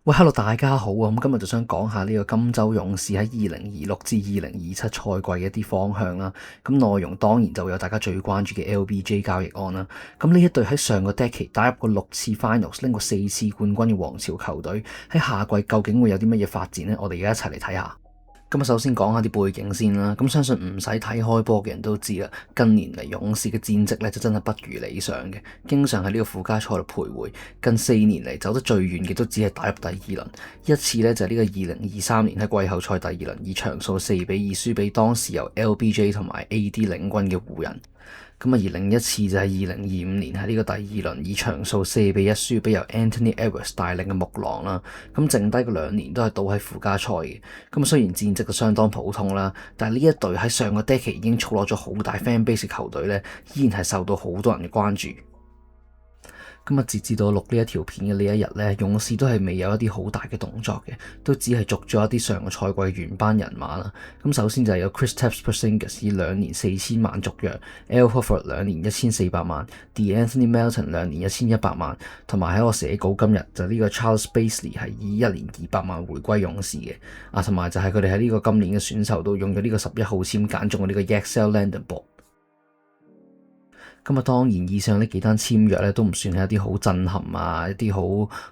喂，Hello，大家好啊！咁今日就想講下呢個金州勇士喺2026至2027賽季嘅一啲方向啦。咁內容當然就會有大家最關注嘅 LBJ 交易案啦。咁呢一隊喺上個 decade 打入過6次 finals，拎過4次冠軍嘅王朝球隊，喺夏季究竟會有啲乜嘢發展呢？我哋而家一齊嚟睇下。咁首先講下啲背景先啦。咁相信唔使睇開波嘅人都知啦，近年嚟勇士嘅戰績咧就真係不如理想嘅，經常喺呢個附加賽度徘徊。近4年嚟走得最遠嘅都只係打入第二輪，一次呢就係呢個2023年喺季後賽第二輪以場數4-2輸俾當時由 LBJ 同埋 AD 領軍嘅湖人。咁而另一次就係2025年喺呢個第二輪以場數4-1輸俾由 Anthony Edwards 帶領嘅木狼啦。咁剩低嘅2年都係倒喺附加賽嘅。咁雖然戰績就相當普通啦，但係呢一隊喺上個 decade 已經儲落咗好大 fan base 嘅球隊呢，依然係受到好多人嘅關注。咁啊，截至到錄呢一條片嘅呢一日呢，勇士都係未有一啲好大嘅動作嘅，都只係續咗一啲上個賽季嘅原班人馬啦。咁首先就係有 Kristaps Porzingis 以2年4,000萬續約，Al Horford 2年1,400萬，De'Anthony Melton 2年1,100萬，同埋喺我寫稿今日就呢個 Charles Bassey 係以1年200萬回歸勇士嘅。同埋就係佢哋喺呢個今年嘅選秀度用咗呢個11號籤揀中嘅呢個 Yaxel Lendeborg。咁當然以上呢幾單簽約咧都唔算係一啲好震撼啊，一啲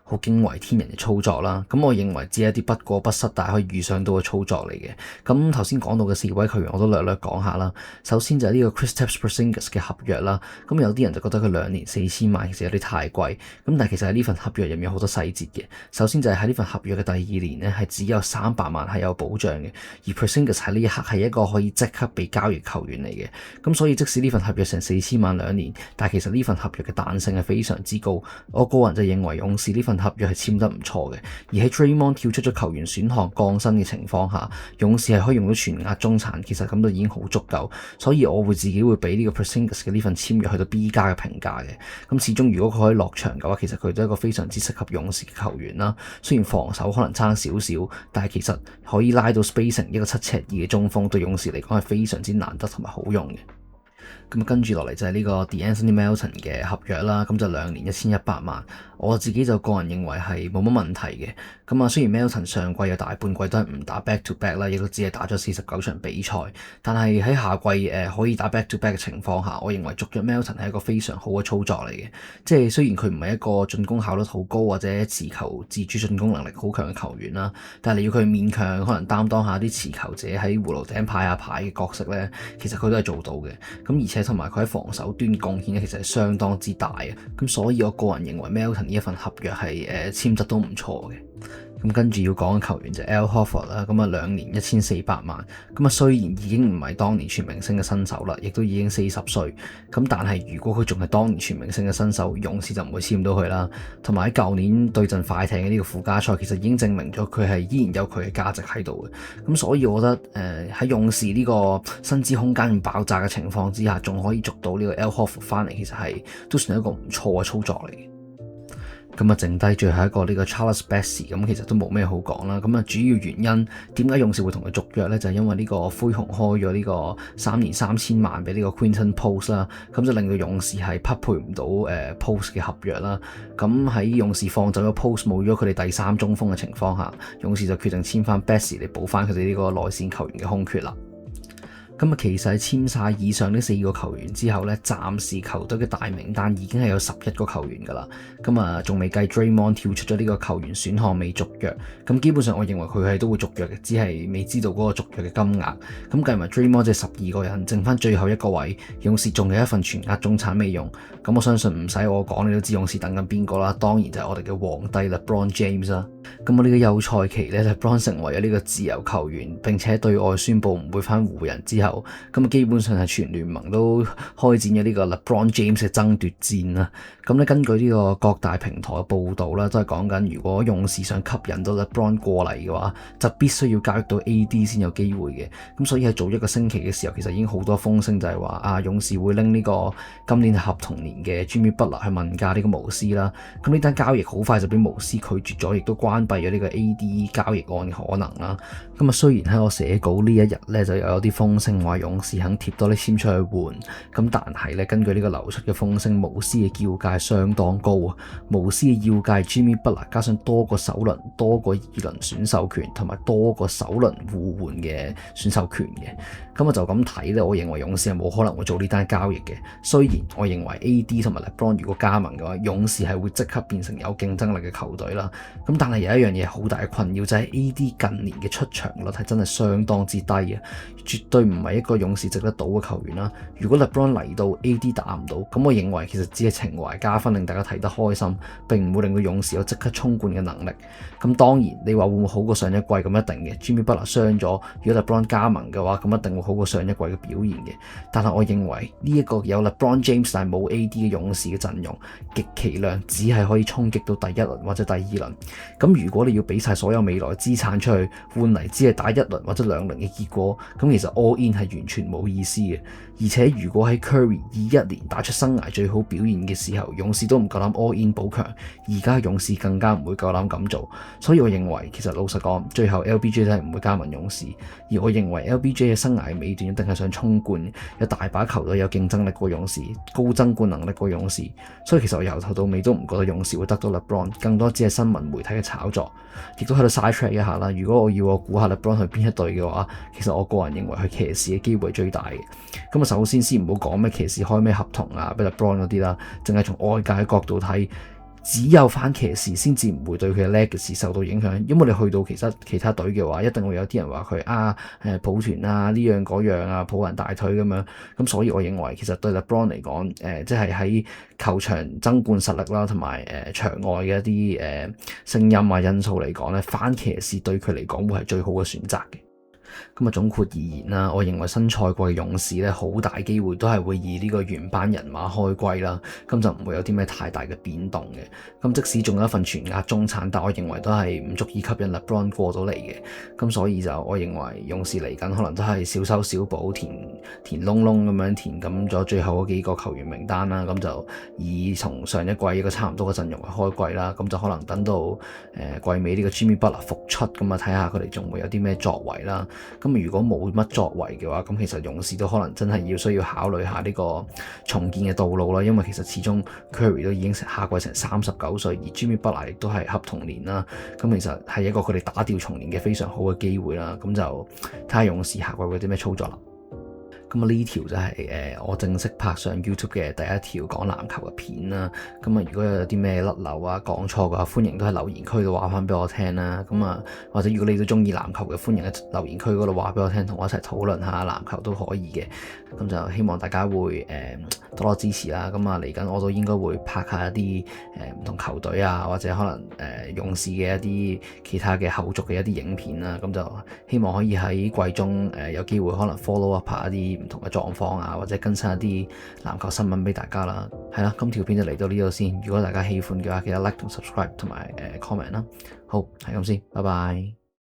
好驚為天人嘅操作啦。咁我認為只係一啲不過不失，但係可以預想到嘅操作嚟嘅。咁頭先講到嘅4位球員我都略略講下啦。首先就係呢個 Kristaps Porzingis 嘅合約啦。咁有啲人就覺得佢2年4,000萬其實有啲太貴。咁但係其實喺呢份合約入面有好多細節嘅。首先就係喺呢份合約嘅第2年呢，係只有300萬係有保障嘅。而 Porzingis 喺呢一刻係一個可以即刻被交易球員嚟嘅。咁所以即使呢份合約成4,000萬2年，但係其實呢份合約嘅彈性係非常之高。我個人就認為勇士呢份合約係簽得唔錯嘅。而喺 Draymond 跳出咗球員選項降薪嘅情況下，勇士係可以用到全額中產，其實咁就已經好足夠。所以我自己會俾呢個 Porzingis 嘅呢份簽約去到 B 加嘅評價嘅。咁始終如果佢可以落場嘅話，其實佢都係一個非常之適合勇士嘅球員啦。雖然防守可能差少少，但係其實可以拉到 spacing 一個7尺2嘅中鋒，對勇士嚟講係非常之難得同埋好用嘅。咁跟住落嚟就係呢個 De'Anthony Melton 嘅合約啦，咁就2年1,100萬。我自己就個人認為係冇乜問題嘅。咁雖然 Melton 上季有大半季都係唔打 back to back 啦，亦都只係打咗49場比賽，但係喺夏季可以打 back to back 嘅情況下，我認為續約 Melton 係一個非常好嘅操作嚟嘅。即係雖然佢唔係一個進攻效率好高或者持球自主進攻能力好強嘅球員啦，但係你要佢勉強可能擔當下啲持球者喺葫蘆頂派下牌嘅角色呢，其實佢都係做到嘅。咁而且同埋佢喺防守端貢獻其實係相當之大嘅。咁所以我個人認為 Melton 呢一份合約係簽得都唔錯嘅。咁跟住要講嘅球員就 Al Horford 啦，咁2年1,400萬。咁雖然已經唔係當年全明星嘅新手啦，亦都已經40歲。咁但係如果佢仲係當年全明星嘅新手，勇士就唔會簽到佢啦。同埋喺舊年對陣快艇嘅呢個附加賽，其實已經證明咗佢係依然有佢嘅價值喺度嘅。咁所以我覺得喺勇士呢個薪資空間咁爆炸嘅情況之下，仲可以續到呢個 Al Horford 翻嚟，其實係都算係一個唔錯嘅操作嚟嘅。咁剩低最後一個呢個 Charles Bassey， 咁其實都冇咩好講啦。咁主要原因點解勇士會同佢續約呢？就係因為呢個灰熊開咗呢個3年3,000萬俾呢個 Quinton Post 啦，咁就令到勇士係匹配唔到Post 嘅合約啦。咁喺勇士放走咗 Post， 冇咗佢哋第3中鋒嘅情況下，勇士就決定簽翻 Bassey 嚟補翻佢哋呢個內線球員嘅空缺啦。咁其實喺簽晒以上呢4個球員之後呢，暫時球隊嘅大名單已經係有11個球員㗎啦。咁仲未計 Draymond 跳出咗呢個球員選項未續約。咁基本上我認為佢係都會續約嘅，只係未知道嗰個續約嘅金額。咁計埋 Draymond 即係12個人，剩翻最後一個位，勇士仲有一份全額中產未用。咁我相信唔使我講，你都知勇士等緊邊個啦。當然就係我哋嘅皇帝 LeBron James 啦。咁我呢個休賽期呢 LeBron 成為咗呢個自由球員，並且對外宣佈唔會翻湖人之後，咁基本上係全聯盟都開展咗呢個 LeBron James 嘅爭奪戰啦。咁咧根據呢個各大平台嘅報導啦，都係講緊如果勇士想吸引到 LeBron 過嚟嘅話，就必須要交易到 AD 先有機會嘅。咁所以喺早1個星期嘅時候，其實已經好多風聲就係話勇士會拎呢個今年合同年嘅 Jimmy Butler 去問價呢個巫師啦。咁呢單交易好快就俾巫師拒絕咗，亦都關閉咗呢個 AD 交易案嘅可能啦。咁雖然喺我寫稿呢一日咧就有啲風聲正話勇士肯貼多啲籤出去換，咁但係咧根據呢個流出嘅風聲，巫師嘅要價相當高啊！巫師嘅要價 Jimmy Butler 加上多個首輪、多個二輪選秀權同埋多個首輪互換嘅選秀權嘅，咁我就咁睇咧，我認為勇士係冇可能會做呢單交易嘅。雖然我認為 AD 同埋 LeBron 如果加盟嘅話，勇士係會即刻變成有競爭力嘅球隊啦。咁但係有一樣嘢好大嘅困擾就係 AD 近年嘅出場率係真係相當之低啊，絕對唔係一個勇士值得賭嘅球員啦。如果 LeBron 嚟到 AD 打唔到，咁我認為其實只係情懷加分，令大家睇得開心，並唔會令到勇士有即刻衝冠嘅能力。咁當然你話會唔會好過上一季咁一定嘅？Jimmy Butler 傷咗，如果 LeBron 加盟嘅話，咁一定會好過上一季嘅表現嘅。但係我認為呢一個有 LeBron James 但係冇 AD 嘅勇士嘅陣容，極其量只係可以衝擊到第一輪或者第二輪。咁如果你要俾晒所有未來資產出去換嚟，只係打一輪或者兩輪嘅結果，咁其實 all in 係完全冇意思嘅。而且如果喺 Curry 21年打出生涯最好表現嘅時候，勇士都唔夠膽 all in 補強，而家勇士更加唔會夠膽咁做。所以我認為其實老實講，最後 LBJ 都係唔會加盟勇士。而我認為 LBJ 嘅生涯尾段一定係想衝冠，有大把球隊有競爭力過勇士，高爭冠能力過勇士。所以其實我由頭到尾都唔覺得勇士會得到 LeBron， 更多只係新聞媒體嘅炒作。亦都喺度 side track 一下啦。如果我估下 LeBron 去邊一隊嘅話，其實我個人認為去騎士嘅機會最大嘅。咁啊，首先唔好講咩騎士開咩合同啊，俾 LeBron 嗰啲啦，淨係從外界嘅角度睇，只有翻騎士先至唔會對佢嘅 legacy 受到影響。因為你去到其他隊嘅話，一定會有啲人話佢抱團啊，呢樣嗰樣啊，抱人大腿咁樣。咁所以我認為其實對 LeBron 嚟講，即係喺球場爭冠實力啦，同埋場外嘅一啲聲音啊因素嚟講咧，翻騎士對佢嚟講會係最好嘅選擇嘅。咁啊，總括而言啦，我認為新賽季嘅勇士咧，好大機會都係會以呢個原班人馬開季啦，咁就唔會有啲咩太大嘅變動嘅。咁即使仲有一份全額中產，但我認為都係唔足以吸引 LeBron 過到嚟嘅。咁所以就我認為勇士嚟緊可能都係小修小補，填窿窿咁樣填咁咗最後嗰幾個球員名單啦。咁就以從上一季一個差唔多嘅陣容去開季啦。咁就可能等到季尾呢個 Jimmy Butler 復出，咁啊睇下佢哋仲會有啲咩作為啦。咁如果冇乜作為嘅話，咁其實勇士都可能真係需要考慮下呢個重建嘅道路啦。因為其實始終 Curry 都已經下季成39歲，而 Jimmy Butler 亦都係合同年啦。咁其實係一個佢哋打掉重練嘅非常好嘅機會啦。咁就睇下勇士下季會有啲咩操作啦。咁啊呢條就係我正式拍上 YouTube 嘅第一條講籃球嘅片啦。咁啊如果有啲咩甩漏啊講錯嘅話，歡迎都喺留言區度話翻俾我聽啦。咁啊或者如果你都中意籃球嘅，歡迎喺留言區嗰度話俾我聽，同我一齊討論下籃球都可以嘅。咁就希望大家會多多支持啦。咁啊嚟緊我都應該會拍下一啲唔同球隊啊，或者可能勇士嘅一啲其他嘅後續嘅一啲影片啦。咁就希望可以喺季中有機會可能 follow up 一啲唔同嘅狀況啊，或者更新一啲籃球新聞俾大家啦。係啦，今條片就嚟到呢度先。如果大家喜歡嘅話，記得 like 同 subscribe 同埋comment 啦。好，係咁先，拜拜。